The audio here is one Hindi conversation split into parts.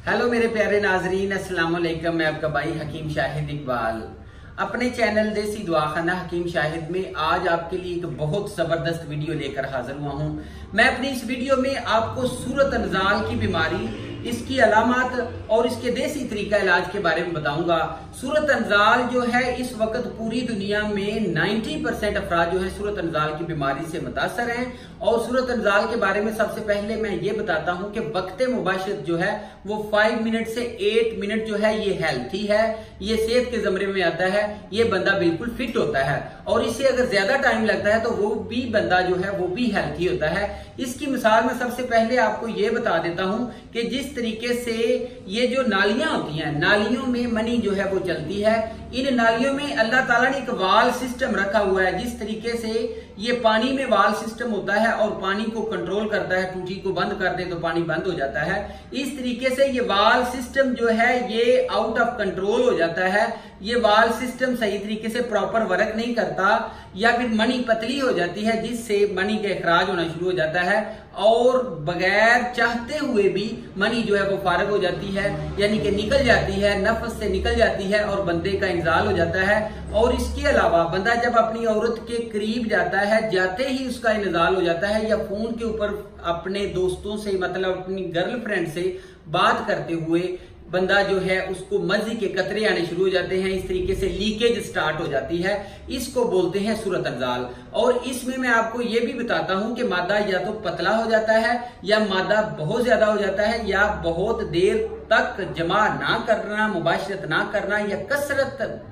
हेलो मेरे प्यारे नाजरीन, अस्सलाम वालेकुम। मैं आपका भाई हकीम शाहिद इकबाल अपने चैनल देसी दुआखाना हकीम शाहिद में आज आपके लिए एक बहुत जबरदस्त वीडियो लेकर हाजिर हुआ हूं। मैं अपनी इस वीडियो में आपको सूरत अनजाल की बीमारी, इसकी अलामत और इसके देसी तरीका इलाज के बारे में बताऊंगा। सूरत अनजाल जो है इस वक्त पूरी दुनिया में 90% अफराद जो है सूरत अनजाल की बीमारी से मुतासर हैं। और सूरत अनजाल के बारे में सबसे पहले मैं ये बताता हूं कि वक्त मुबाशरत जो है वो 5 मिनट से 8 मिनट जो है ये हेल्थी है, ये सेहत के जमरे में आता है, ये बंदा बिल्कुल फिट होता है। और इसे अगर ज्यादा टाइम लगता है तो वो भी बंदा जो है वो भी हेल्थी होता है। इसकी मिसाल मैं सबसे पहले आपको ये बता देता हूं कि जिस तरीके से ये जो नालियां होती हैं, नालियों में मनी जो है वो चलती है। इन नालियों में अल्लाह ताला ने एक वाल सिस्टम रखा हुआ है। जिस तरीके से ये पानी में वाल सिस्टम होता है और पानी को कंट्रोल करता है, टूटी को बंद कर दे तो पानी बंद हो जाता है, इस तरीके से ये वाल सिस्टम जो है ये आउट ऑफ कंट्रोल हो जाता है। ये वाल सिस्टम सही तरीके से प्रॉपर वर्क नहीं करता या फिर मनी पतली हो जाती है, जिससे मनी का इखराज होना शुरू हो जाता है और बगैर चाहते हुए भी मनी जो है वो फारग हो जाती है, यानी कि निकल जाती है, नफस से निकल जाती है और बंदे का इंजाल हो जाता है। और इसके अलावा बंदा जब अपनी औरत के करीब जाता है, जाते ही उसका इंजाल हो जाता है, या फोन के ऊपर अपने दोस्तों से मतलब अपनी गर्लफ्रेंड से बात करते हुए बंदा जो है उसको मजी के कतरे आने शुरू हो जाते हैं। इस तरीके से लीकेज स्टार्ट हो जाती है, इसको बोलते हैं सूरत अनजाल। और इसमें मैं आपको ये भी बताता हूं कि मादा या तो पतला हो जाता है या मादा बहुत ज्यादा हो जाता है, या बहुत देर तक जमा ना करना, मुबाशरत ना करना, या कसरत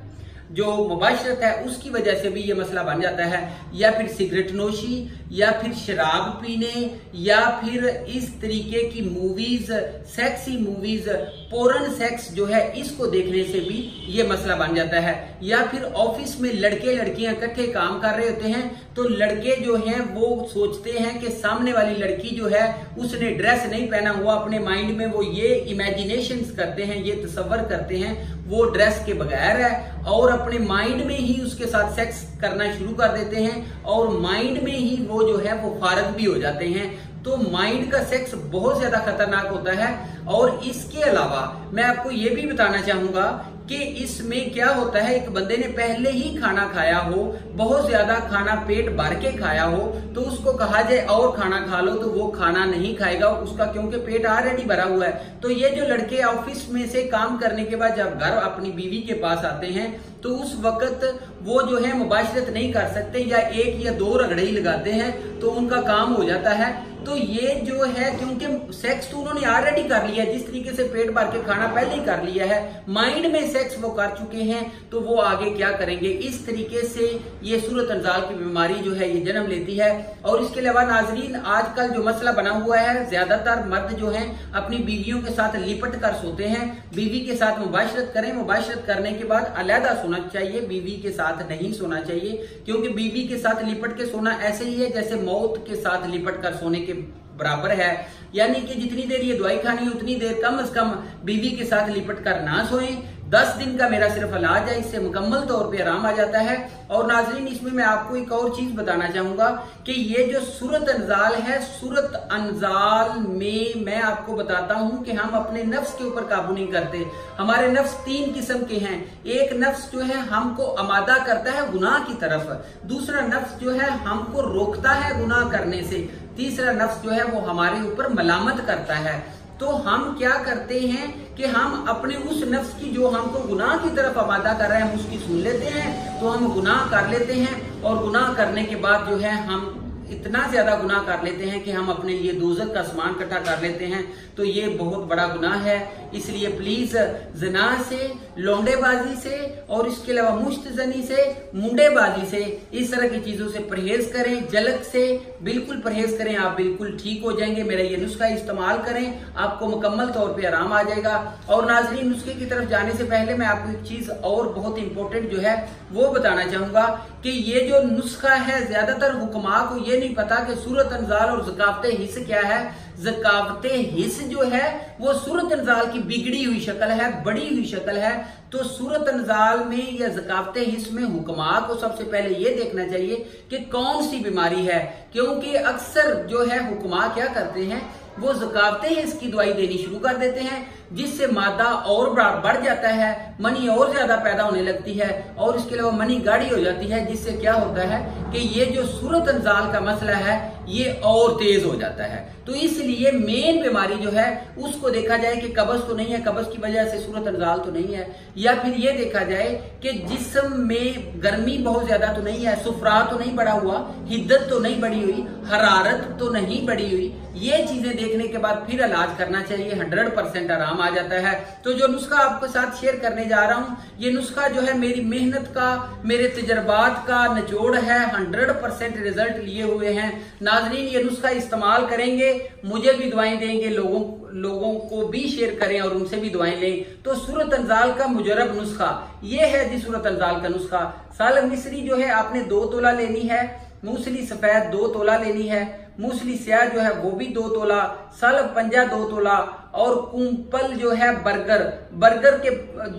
जो मुबाशरत है उसकी वजह से भी ये मसला बन जाता है, या फिर सिगरेट नोशी, या फिर शराब पीने, या फिर इस तरीके की मूवीज, सेक्सी मूवीज, पोरन सेक्स जो है इसको देखने से भी ये मसला बन जाता है। या फिर ऑफिस में लड़के लड़कियां इकट्ठे काम कर रहे होते हैं तो लड़के जो हैं वो सोचते हैं कि सामने वाली लड़की जो है उसने ड्रेस नहीं पहना हुआ, अपने माइंड में वो ये इमेजिनेशंस करते हैं, ये तसव्वुर करते हैं वो ड्रेस के बगैर है, और अपने माइंड में ही उसके साथ सेक्स करना शुरू कर देते हैं और माइंड में ही वो जो है वो फारग भी हो जाते हैं। तो माइंड का सेक्स बहुत ज्यादा खतरनाक होता है। और इसके अलावा मैं आपको ये भी बताना चाहूंगा कि इसमें क्या होता है, एक बंदे ने पहले ही खाना खाया हो, बहुत ज्यादा खाना पेट भर के खाया हो, तो उसको कहा जाए और खाना खा लो तो वो खाना नहीं खाएगा उसका, क्योंकि पेट ऑलरेडी भरा हुआ है। तो ये जो लड़के ऑफिस में से काम करने के बाद जब घर अपनी बीवी के पास आते हैं तो उस वक्त वो जो है मुबाशरत नहीं कर सकते, या 1 या 2 रगड़े ही लगाते हैं तो उनका काम हो जाता है। तो ये जो है क्योंकि सेक्स तो उन्होंने ऑलरेडी कर लिया है, जिस तरीके से पेट भर के खाना पहले ही कर लिया है, माइंड में सेक्स वो कर चुके हैं, तो वो आगे क्या करेंगे। इस तरीके से ये सूरत अनजाल की बीमारी जो है ये जन्म लेती है। और इसके अलावा नाजरीन, आजकल जो मसला बना हुआ है, ज्यादातर मर्द जो है अपनी बीवियों के साथ लिपट कर सोते हैं, बीवी के साथ मुबाशरत करें, मुबाशरत करने के बाद अलहदा सोना चाहिए, बीवी के साथ नहीं सोना चाहिए, क्योंकि बीवी के साथ लिपट के सोना ऐसे ही है जैसे मौत के साथ लिपट कर सोने के बराबर है। यानी कि जितनी देर ये दवाई खानी है उतनी देर कम से कम बीवी के साथ लिपट कर ना सोएं। 10 दिन का मेरा सिर्फ इलाज है, इससे मुकम्मल तौर पे आराम आ जाता है। और नाजरीन, इसमें मैं आपको एक और चीज बताना चाहूंगा कि ये जो सूरत अनजाल है, सूरत अनजाल में मैं आपको बताता हूं कि हम अपने नफ्स के ऊपर काबू नहीं करते। हमारे नफ्स 3 किस्म के हैं। एक नफ्स जो है हमको आमादा करता है गुनाह की तरफ, दूसरा नफ्स जो है हमको रोकता है गुनाह करने से, तीसरा नफ्स जो है वो हमारे ऊपर मलामत करता है। तो हम क्या करते हैं कि हम अपने उस नफ्स की जो हमको गुनाह की तरफ आमादा कर रहे हैं हम उसकी सुन लेते हैं, तो हम गुनाह कर लेते हैं। और गुनाह करने के बाद जो है हम इतना ज्यादा गुनाह कर लेते हैं कि हम अपने लिए दोज़ख का सामान इकट्ठा कर लेते हैं। तो ये बहुत बड़ा गुनाह है। इसलिए प्लीज जना से, लौंडेबाजी से और इसके अलावा मुश्तजनी से, मुंडेबाजी से, इस तरह की चीजों से परहेज करें। जलक से बिल्कुल परहेज करें, आप बिल्कुल ठीक हो जाएंगे। मेरा ये नुस्खा इस्तेमाल करें, आपको मुकम्मल तौर पे आराम आ जाएगा। और नाजरीन, नुस्खे की तरफ जाने से पहले मैं आपको एक चीज और बहुत इंपॉर्टेंट जो है वो बताना चाहूंगा कि ये जो नुस्खा है, ज्यादातर हुक्मा को ये नहीं पता कि सूरत अनजाल और ज़कावते हिस्स क्या है। ज़कावते हिस्स जो है वो सूरत अनजाल की बिगड़ी हुई शक्ल है, बड़ी हुई शक्ल है। तो सूरत अनजाल में या ज़कावते हिस्स में हुक्मा को सबसे पहले ये देखना चाहिए कि कौन सी बीमारी है, क्योंकि अक्सर जो है हुक्मा क्या करते हैं, वो ज़कावते हिस्स की दवाई देनी शुरू कर देते हैं। जिससे मादा और बढ़ जाता है, मनी और ज्यादा पैदा होने लगती है और इसके अलावा मनी गाढ़ी हो जाती है, जिससे क्या होता है कि ये जो सूरत अंजाल का मसला है ये और तेज हो जाता है। तो इसलिए मेन बीमारी जो है उसको देखा जाए कि कब्ज तो नहीं है, कब्ज की वजह से सूरत अंजाल तो नहीं है, या फिर ये देखा जाए कि जिस्म में गर्मी बहुत ज्यादा तो नहीं है, सुफरा तो नहीं बढ़ा हुआ, हिद्दत तो नहीं बढ़ी हुई, हरारत तो नहीं बढ़ी हुई। ये चीजें देखने के बाद फिर इलाज करना चाहिए, 100% आराम आ जाता है। तो जो नुस्खा आपके साथ शेयर करने जा रहा हूं, ये नुस्खा जो है मेरी मेहनत का, मेरे तजर्बात का निचोड़ है, 100% रिजल्ट लिए हुए हैं। नाजरीन ये नुस्खा इस्तेमाल करेंगे, मुझे भी दुआएं देंगे, लोगों को भी शेयर करें और उनसे भी दुआएं लें। तो सूरत अंजाल का मुजरब नुस्खा ये है जी, सूरत अंजाल का नुस्खा। साल मिस्री जो है आपने 2 तोला लेनी है, मूसली सफेद 2 तोला लेनी है, मूसली स्याह जो है वो भी 2 तोला, सालब पंजा 2 तोला और कुंपल जो है बरगर के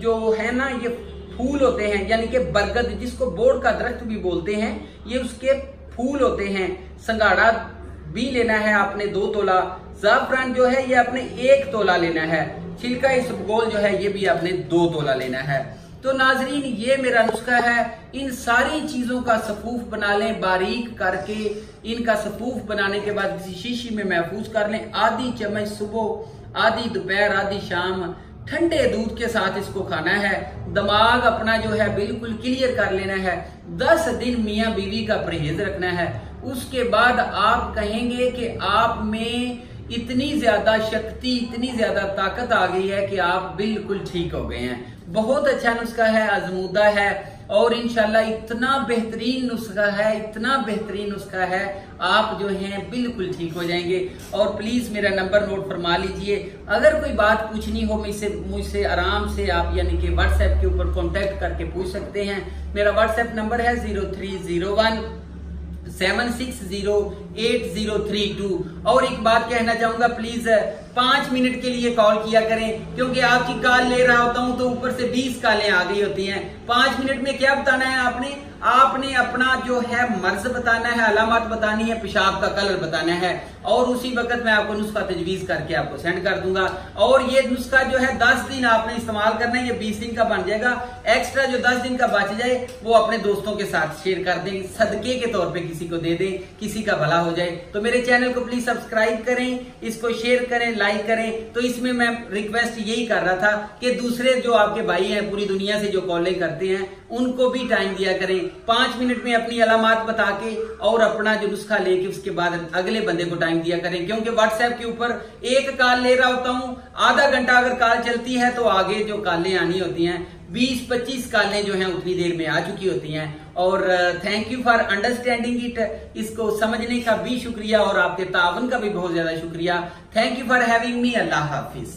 जो है ना ये फूल होते हैं, यानी कि बरगद जिसको बोर्ड का दरख्त भी बोलते हैं, ये उसके फूल होते हैं। संगाड़ा भी लेना है आपने 2 तोला। जाफरान जो है ये आपने 1 तोला लेना है। छिलका इसबगोल जो है ये भी आपने 2 तोला लेना है। तो नाजरीन ये मेरा नुस्खा है। इन सारी चीजों का सफूफ बना लें बारीक करके। इनका सफूफ बनाने के बाद किसी शीशी में महफूज कर लें। आधी चम्मच सुबह, आधी दोपहर, आधी शाम ठंडे दूध के साथ इसको खाना है। दिमाग अपना जो है बिल्कुल क्लियर कर लेना है। 10 दिन मियाँ बीवी का परहेज रखना है। उसके बाद आप कहेंगे कि आप में इतनी ज्यादा शक्ति, इतनी ज्यादा ताकत आ गई है कि आप बिल्कुल ठीक हो गए हैं। बहुत अच्छा नुस्खा है, आजमूदा है और इंशाल्लाह इतना बेहतरीन नुस्खा है, इतना बेहतरीन नुस्खा है, आप जो हैं बिल्कुल ठीक हो जाएंगे। और प्लीज मेरा नंबर नोट फरमा लीजिए। अगर कोई बात पूछनी हो मुझसे आराम से आप यानी कि व्हाट्सएप के ऊपर कांटेक्ट करके पूछ सकते हैं। मेरा व्हाट्सएप नंबर है 0301 7608032। और एक बात कहना चाहूंगा, प्लीज 5 मिनट के लिए कॉल किया करें, क्योंकि आपकी कॉल ले रहा होता हूं तो ऊपर से 20 कॉलें आ गई होती हैं। 5 मिनट में क्या बताना है आपने अपना जो है मर्ज बताना है, अलामत बतानी है, पेशाब का कलर बताना है और उसी वक्त मैं आपको नुस्खा तजवीज करके आपको सेंड कर दूंगा। और ये नुस्खा जो है 10 दिन आपने इस्तेमाल करना है, ये 20 दिन का बन जाएगा। एक्स्ट्रा जो 10 दिन का बच जाए वो अपने दोस्तों के साथ शेयर कर दें, सदके के तौर पे किसी को दे दें, किसी का भला हो जाए। तो मेरे चैनल को प्लीज सब्सक्राइब करें, इसको शेयर करें, लाइक करें। तो इसमें मैं रिक्वेस्ट यही कर रहा था कि दूसरे जो आपके भाई हैं पूरी दुनिया से जो कॉलिंग करते हैं उनको भी टाइम दिया करें। 5 मिनट में अपनी अलामत बता के और अपना जो नुस्खा लेके उसके बाद अगले बंदे को टाइम दिया करें, क्योंकि व्हाट्सएप के ऊपर एक कॉल ले रहा होता हूं, आधा घंटा अगर कॉल चलती है तो आगे जो कॉलें आनी होती हैं 20-25 कॉलें जो हैं उतनी देर में आ चुकी होती हैं। और thank you for understanding it, इसको समझने का भी शुक्रिया और आपके तावन का भी बहुत ज्यादा शुक्रिया। Thank you for having me. Allah Hafiz.